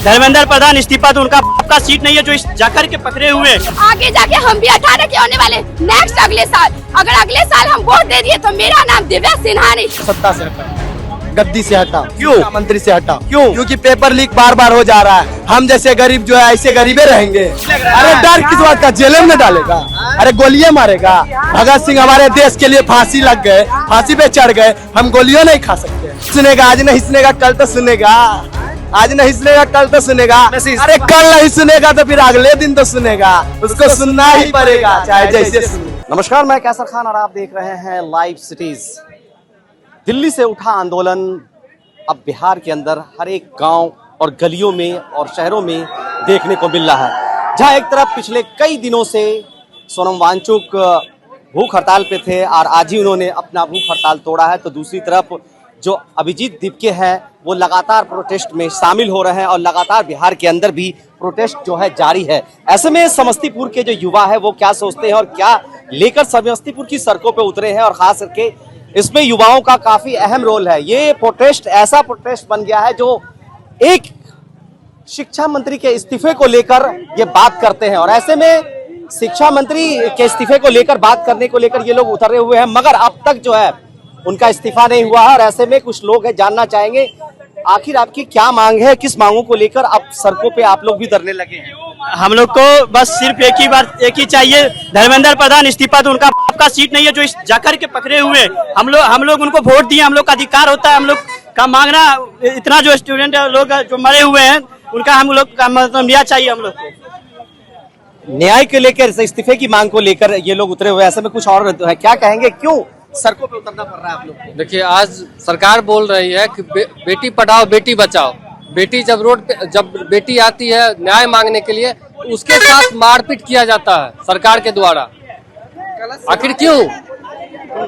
धर्मेंद्र प्रधान इस्तीफा तो उनका आपका सीट नहीं है जो जाकर के पकड़े हुए। आगे जाके हम भी 18 के होने वाले नेक्स्ट अगले साल, अगर अगले साल हम वोट दे दिए तो मेरा नाम दिव्या सिन्हा नहीं। सत्ता से हटाओ, गद्दी से हटाओ, क्यों? मंत्री से हटाओ, क्यों? क्योंकि पेपर लीक बार बार हो जा रहा है। हम जैसे गरीब जो है ऐसे गरीबे रहेंगे। अरे डर किस बात का, जेल में डालेगा, अरे गोलियां मारेगा। भगत सिंह हमारे देश के लिए फांसी लग गए, फांसी पे चढ़ गए, हम गोलियां नहीं खा सकते। सुनेगा आज नहीं सुनेगा कल तो सुनेगा, आज नहीं सुनेगा कल तो सुनेगा। अरे कल नहीं सुनेगा तो फिर अगले दिन तो सुनेगा, उसको सुनना ही पड़ेगा चाहे जैसे सुने। नमस्कार, मैं कैसर खान और आप देख रहे हैं लाइव सिटीज। दिल्ली से उठा आंदोलन अब बिहार के अंदर हर एक गांव और गलियों में और शहरों में देखने को मिल रहा है, जहां एक तरफ पिछले कई दिनों से सोनम वांगचुक भूख हड़ताल पे थे और आज ही उन्होंने अपना भूख हड़ताल तोड़ा है, तो दूसरी तरफ जो अभिजीत दीपके हैं वो लगातार प्रोटेस्ट में शामिल हो रहे हैं और लगातार बिहार के अंदर भी प्रोटेस्ट जो है जारी है। ऐसे में समस्तीपुर के जो युवा है वो क्या सोचते हैं और क्या लेकर समस्तीपुर की सड़कों पे उतरे हैं, और खास करके इसमें युवाओं का काफी अहम रोल है। ये प्रोटेस्ट ऐसा प्रोटेस्ट बन गया है जो एक शिक्षा मंत्री के इस्तीफे को लेकर ये बात करते हैं, और ऐसे में शिक्षा मंत्री के इस्तीफे को लेकर बात करने को लेकर ये लोग उतरे हुए हैं, मगर अब तक जो है उनका इस्तीफा नहीं हुआ है। और ऐसे में कुछ लोग हैं, जानना चाहेंगे आखिर आपकी क्या मांग है, किस मांगों को लेकर अब सड़कों पे आप लोग भी धरने लगे हैं। हम लोग को बस सिर्फ एक ही चाहिए, धर्मेंद्र प्रधान इस्तीफा तो उनका आपका सीट नहीं है जो जाकर के पकड़े हुए। हम लोग उनको वोट दिए, हम लोग का अधिकार होता है हम लोग का मांगना। इतना जो स्टूडेंट लोग जो मरे हुए हैं उनका हम लोग का मतलब न्याय चाहिए। हम लोग को न्याय को लेकर, इस्तीफे की मांग को लेकर ये लोग उतरे हुए। ऐसे में कुछ और है, क्या कहेंगे, क्यों सड़कों पे उतरना पड़ रहा है आप लोग को? देखिए, आज सरकार बोल रही है कि बेटी पढ़ाओ बेटी बचाओ। बेटी जब रोड पे, जब बेटी आती है न्याय मांगने के लिए, उसके साथ मारपीट किया जाता है सरकार के द्वारा। आखिर क्यों?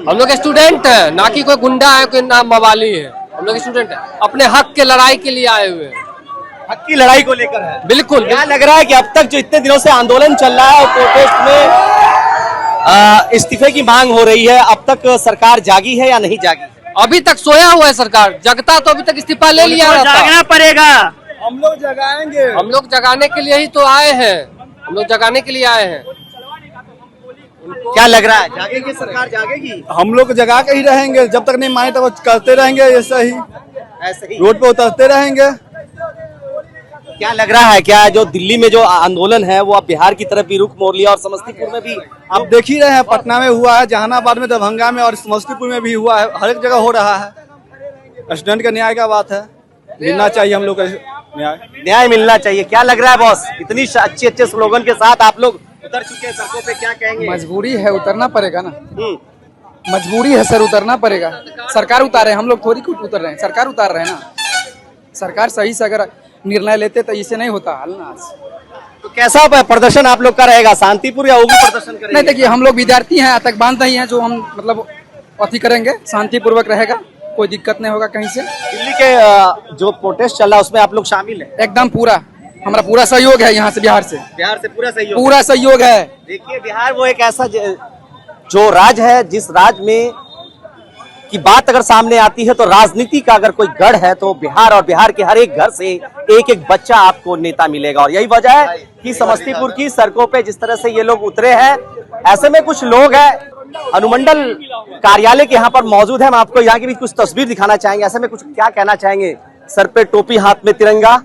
हम लोग स्टूडेंट है, ना कि कोई गुंडा है, कोई ना मवाली है। हम लोग स्टूडेंट है, अपने हक के लड़ाई के लिए आए हुए हैं। हक की लड़ाई को लेकर है। बिल्कुल। क्या लग रहा है कि अब तक जो इतने दिनों से आंदोलन चल रहा है और प्रोटेस्ट में इस्तीफे की मांग हो रही है, अब तक सरकार जागी है या नहीं जागी? अभी तक सोया हुआ है सरकार। जगता तो अभी तक इस्तीफा ले लिया रहता। जागना पड़ेगा। हम लोग जगाएंगे, हम लोग जगाने के लिए ही तो आए हैं। हम लोग जगाने के लिए आए हैं। क्या लग रहा है, जागेगी सरकार, जागेगी? हम लोग जगा के ही रहेंगे, जब तक नहीं माने तब करते रहेंगे ऐसे ही रोड पे उतरते रहेंगे। क्या लग रहा है, क्या जो दिल्ली में जो आंदोलन है वो अब बिहार की तरफ भी रुख मोड़ लिया और समस्तीपुर में भी? आप देख ही रहे हैं, पटना में हुआ है, जहानाबाद में, दरभंगा में और समस्तीपुर में भी हुआ है। हर एक जगह हो रहा है। स्टूडेंट का न्याय का बात है, मिलना चाहिए हम लोग का न्याय मिलना चाहिए। क्या लग रहा है बॉस, इतनी अच्छे स्लोगन के साथ आप लोग उतर चुके हैं सड़कों पे, क्या कहेंगे? मजबूरी है, उतरना पड़ेगा ना। मजबूरी है सर, उतरना पड़ेगा। सरकार उतारे, हम लोग थोड़ी कुछ उतर रहे हैं, सरकार उतार रहे हैं ना। सरकार सही से अगर निर्णय लेते तो इसे नहीं होता हाल ना। तो कैसा प्रदर्शन आप लोग का रहेगा, शांतिपूर्ण या उग्र प्रदर्शन करेंगे? नहीं, देखिए हम लोग विद्यार्थी हैं, आतंकवाद नहीं है जो हम मतलब अति करेंगे। शांतिपूर्वक रहेगा, कोई दिक्कत नहीं होगा कहीं से। दिल्ली के जो प्रोटेस्ट चल रहा है उसमें आप लोग शामिल है? एकदम पूरा, हमारा पूरा सहयोग है। यहाँ से बिहार से पूरा सहयोग है। देखिए, बिहार वो एक ऐसा जो राज्य है, जिस राज्य में की बात अगर सामने आती है तो राजनीति का अगर कोई गढ़ है तो बिहार, और बिहार के हर एक घर से एक एक बच्चा आपको नेता मिलेगा। और यही वजह है कि समस्तीपुर की सड़कों पे जिस तरह से ये लोग उतरे हैं। ऐसे में कुछ लोग हैं अनुमंडल कार्यालय के यहाँ पर मौजूद है, हम आपको यहाँ की भी कुछ तस्वीर दिखाना चाहेंगे। ऐसे में कुछ क्या कहना चाहेंगे? सर पे टोपी, हाथ में तिरंगा,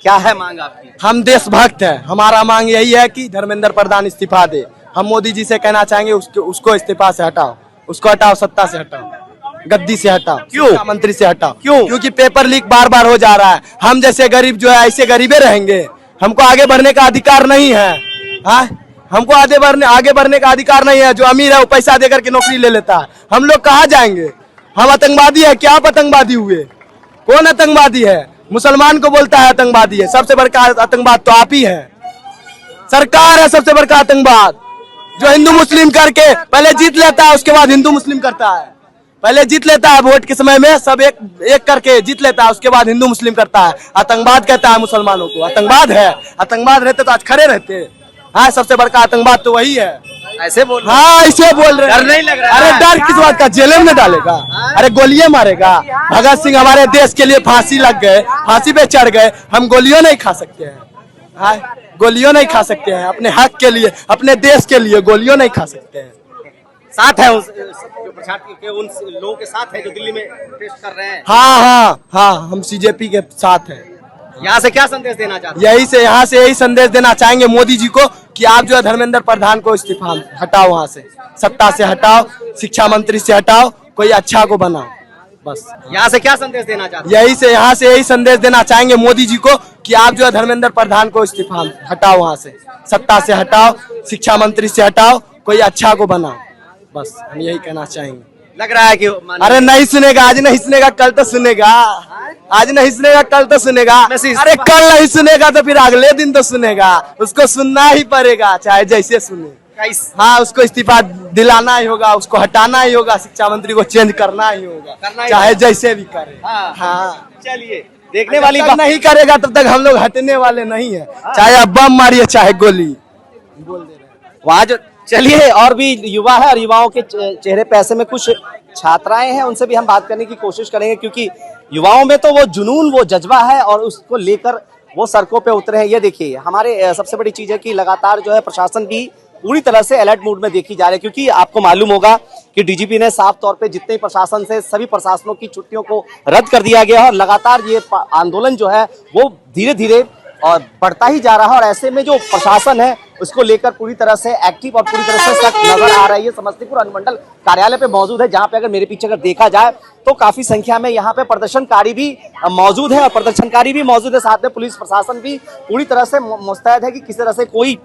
क्या है मांग आपकी? हम देशभक्त हैं, हमारा मांग यही है कि धर्मेंद्र प्रधान इस्तीफा दे। हम मोदी जी से कहना चाहेंगे उसको इस्तीफा से हटाओ, उसको हटाओ, सत्ता से हटाओ, गद्दी से हटाओ, क्यों? मंत्री से हटाओ। क्यों? क्योंकि पेपर लीक बार बार हो जा रहा है। हम जैसे गरीब जो है ऐसे गरीबे रहेंगे। हमको आगे बढ़ने का अधिकार नहीं है। हाँ, हमको आगे बढ़ने का अधिकार नहीं है। जो अमीर है वो पैसा देकर के नौकरी ले लेता है। हम लोग कहाँ जाएंगे? हम आतंकवादी है क्या? आप आतंकवादी हुए? कौन आतंकवादी है? मुसलमान को बोलता है आतंकवादी है। सबसे बड़का आतंकवाद तो आप ही है। सरकार है सबसे बड़का आतंकवाद, जो हिंदू मुस्लिम करके पहले जीत लेता है, उसके बाद हिंदू मुस्लिम करता है। पहले जीत लेता है वोट के समय में, सब एक करके जीत लेता है, उसके बाद हिंदू मुस्लिम करता है। आतंकवाद कहता है मुसलमानों को। आतंकवाद है, आतंकवाद रहते तो आज खड़े रहते। हाँ, सबसे बड़का आतंकवाद तो वही है। ऐसे बोल रहे हाँ ऐसे बोल रहे हैं। डर नहीं लग रहा अरे है? डर किस बात का, जेल में डालेगा? अरे गोलियां मारेगा? भगत सिंह हमारे देश के लिए फांसी लग गए, फांसी पे चढ़ गए, हम गोलियों नहीं खा सकते हैं? हाँ गोलियों नहीं खा सकते हैं? अपने हक के लिए, अपने देश के लिए गोलियों नहीं खा सकते हैं? साथ है जो प्रशासन के उन लोगों के साथ है जो दिल्ली में प्रोटेस्ट कर रहे हैं। हाँ हम सीजेपी के साथ हैं। यहाँ से क्या संदेश देना चाहते हैं? यहाँ से यही संदेश देना चाहेंगे मोदी जी को कि आप जो है धर्मेंद्र प्रधान को इस्तीफा हटाओ, वहाँ से सत्ता से हटाओ, शिक्षा मंत्री से हटाओ, कोई अच्छा को बनाओ, बस। यहाँ से क्या संदेश देना चाहते हैं? यहाँ से यही संदेश देना चाहेंगे मोदी जी को कि आप जो है धर्मेंद्र प्रधान को इस्तीफा हटाओ, वहाँ से सत्ता से हटाओ, शिक्षा मंत्री से हटाओ, कोई अच्छा को बनाओ, बस हम यही कहना चाहेंगे। लग रहा है कि अरे नहीं सुनेगा, आज नहीं सुनेगा कल तो सुनेगा, आज नहीं सुनेगा कल तो सुनेगा, अरे कल नहीं सुनेगा तो फिर अगले दिन तो सुनेगा, उसको सुनना ही पड़ेगा चाहे जैसे सुने। हाँ उसको इस्तीफा दिलाना ही होगा, उसको हटाना ही होगा, शिक्षा मंत्री को चेंज करना ही होगा, चाहे जैसे भी करे। हाँ चलिए देखने वाली बात नहीं करेगा तब तक हम लोग हटने वाले नहीं है, चाहे आप बम मारिए चाहे गोली। वहाँ जो चलिए और भी युवा है और युवाओं के चेहरे पे ऐसे में कुछ छात्राएं हैं, उनसे भी हम बात करने की कोशिश करेंगे क्योंकि युवाओं में तो वो जुनून, वो जज्बा है और उसको लेकर वो सड़कों पे उतरे हैं। ये देखिए हमारे सबसे बड़ी चीज है कि लगातार जो है प्रशासन भी पूरी तरह से अलर्ट मोड में देखी जा रही है क्योंकि आपको मालूम होगा कि डीजीपी ने साफ तौर पे जितने प्रशासन से सभी प्रशासनों की छुट्टियों को रद्द कर दिया गया है और लगातार ये आंदोलन जो है वो धीरे धीरे और बढ़ता ही जा रहा है और ऐसे में जो प्रशासन है उसको लेकर पूरी तरह से एक्टिव और पूरी तरह से सख्त नजर आ रही है। समस्तीपुर अनुमंडल कार्यालय पे मौजूद है जहां पे अगर मेरे पीछे अगर देखा जाए तो काफी संख्या में यहाँ पे प्रदर्शनकारी भी मौजूद है और प्रदर्शनकारी भी मौजूद है, साथ में पुलिस प्रशासन भी पूरी तरह से मुस्तैद है कि किसी तरह से कोई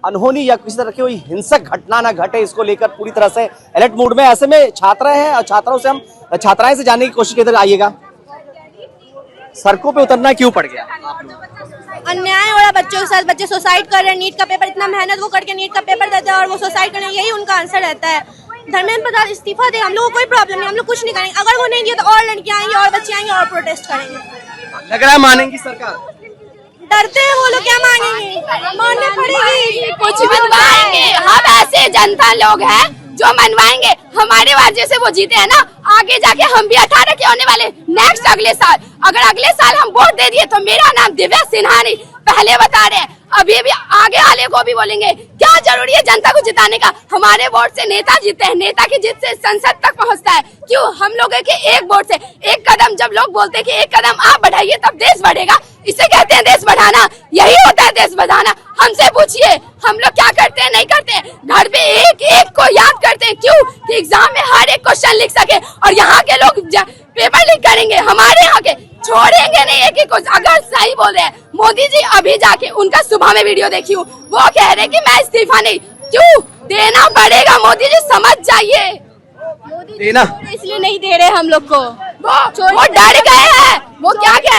अनहोनी या किसी तरह की कोई हिंसक घटना ना घटे, इसको लेकर पूरी तरह से अलर्ट मोड में। ऐसे में छात्र हैं और छात्राएं से जानने की कोशिश की। आइएगा, सड़कों पे उतरना क्यों पड़ गया? अन्याय हो रहा बच्चों के साथ, बच्चे सुसाइड कर रहे हैं, नीट का पेपर इतना मेहनत वो करके नीट का पेपर देते हैं और वो सुसाइड करने, यही उनका आंसर रहता है। धर्मेंद्र प्रधान इस्तीफा दे, हम लोगों को कोई प्रॉब्लम नहीं, हम लोग कुछ नहीं करेंगे। अगर वो नहीं दिया तो और लड़कियां आएंगी और बच्चे आएंगे और प्रोटेस्ट करेंगे। लग रहा है मानेंगी सरकार? डरते हैं वो लोग, क्या मानेंगे? मानने पड़ेगी, कुछ मनवाएंगे। हम ऐसे जनता लोग हैं जो मनवाएंगे, हमारे वजह से वो जीते हैं ना। आगे जाके हम भी 18 के होने वाले, नेक्स्ट अगले साल, अगर अगले साल हम वोट दे दिए तो मेरा नाम दिव्या सिन्हा नहीं, पहले बता रहे हैं, अभी भी आगे वाले को भी बोलेंगे। क्या जरूरी है जनता को जिताने का? हमारे वोट से नेता जीते हैं, नेता की जीत से संसद तक पहुंचता है। क्यों? हम लोग के एक वोट से एक कदम, जब लोग बोलते हैं कि एक कदम आप बढ़ाइए तब देश बढ़ेगा, इसे कहते हैं देश बढ़ाना, यही होता है देश बढ़ाना। हमसे पूछिए हम लोग क्या करते हैं, नहीं करते हैं। घर पे एक एक को याद करते हैं, क्यों? कि एग्जाम में हर एक क्वेश्चन लिख सके और यहाँ के लोग पेपर लीक करेंगे, हमारे यहाँ के छोड़ेंगे नहीं एक एक को। अगर सही बोल रहे हैं मोदी जी, अभी जाके उनका सुबह में वीडियो देखी हूँ, वो कह रहे कि मैं इस्तीफा नहीं, क्यों देना पड़ेगा? मोदी जी समझ जाइए, देना इसलिए नहीं दे रहे हम लोग को। वो डर गए हैं। वो क्या कह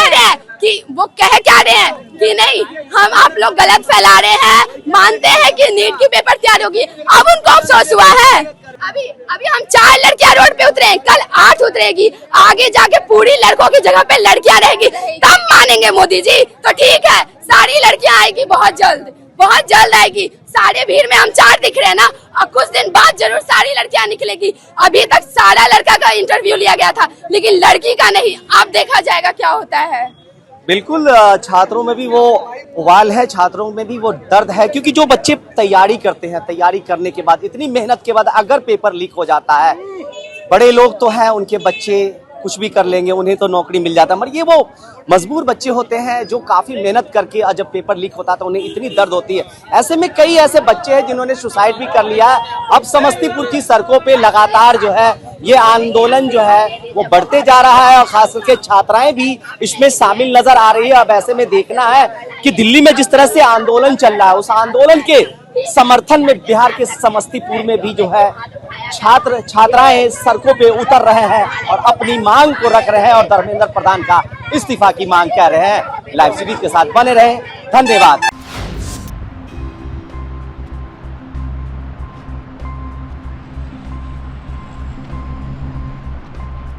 रहे हैं कि वो कह क्या रहे हैं कि नहीं हम आप लोग गलत फैला रहे हैं, मानते हैं कि नीट की पेपर तैयार होगी। अब उनको अफसोस हुआ है। अभी हम 4 लड़कियां रोड पे उतरे, कल 8 उतरेगी, आगे जाके पूरी लड़कों की जगह पे लड़कियां रहेगी, तब मानेंगे मोदी जी। तो ठीक है, सारी लड़कियां आएगी बहुत जल्द आएगी। सारे भीड़ में हम 4 दिख रहे हैं ना, और कुछ दिन बाद जरूर सारी लड़कियां निकलेगी। अभी तक सारा लड़का का इंटरव्यू लिया गया था लेकिन लड़की का नहीं, अब देखा जाएगा क्या होता है। बिल्कुल, छात्रों में भी वो उबाल है, छात्रों में भी वो दर्द है क्योंकि जो बच्चे तैयारी करते हैं, तैयारी करने के बाद इतनी मेहनत के बाद अगर पेपर लीक हो जाता है, बड़े लोग तो हैं उनके बच्चे कुछ भी कर लेंगे, उन्हें तो नौकरी मिल जाता है, मगर ये वो मजबूर बच्चे होते हैं जो काफी मेहनत करके जब पेपर लीक होता है तो उन्हें इतनी दर्द होती है। ऐसे में कई ऐसे बच्चे हैं जिन्होंने सुसाइड भी कर लिया है। अब समस्तीपुर की सड़कों पे लगातार जो है ये आंदोलन जो है वो बढ़ते जा रहा है और खास करके छात्राएं भी इसमें शामिल नजर आ रही है। अब ऐसे में देखना है कि दिल्ली में जिस तरह से आंदोलन चल रहा है, उस आंदोलन के समर्थन में बिहार के समस्तीपुर में भी जो है छात्राएं सड़कों पे उतर रहे हैं और अपनी मांग को रख रहे हैं और धर्मेंद्र प्रधान का इस्तीफा की मांग कर रहे हैं। लाइव सीरीज के साथ बने रहे, धन्यवाद।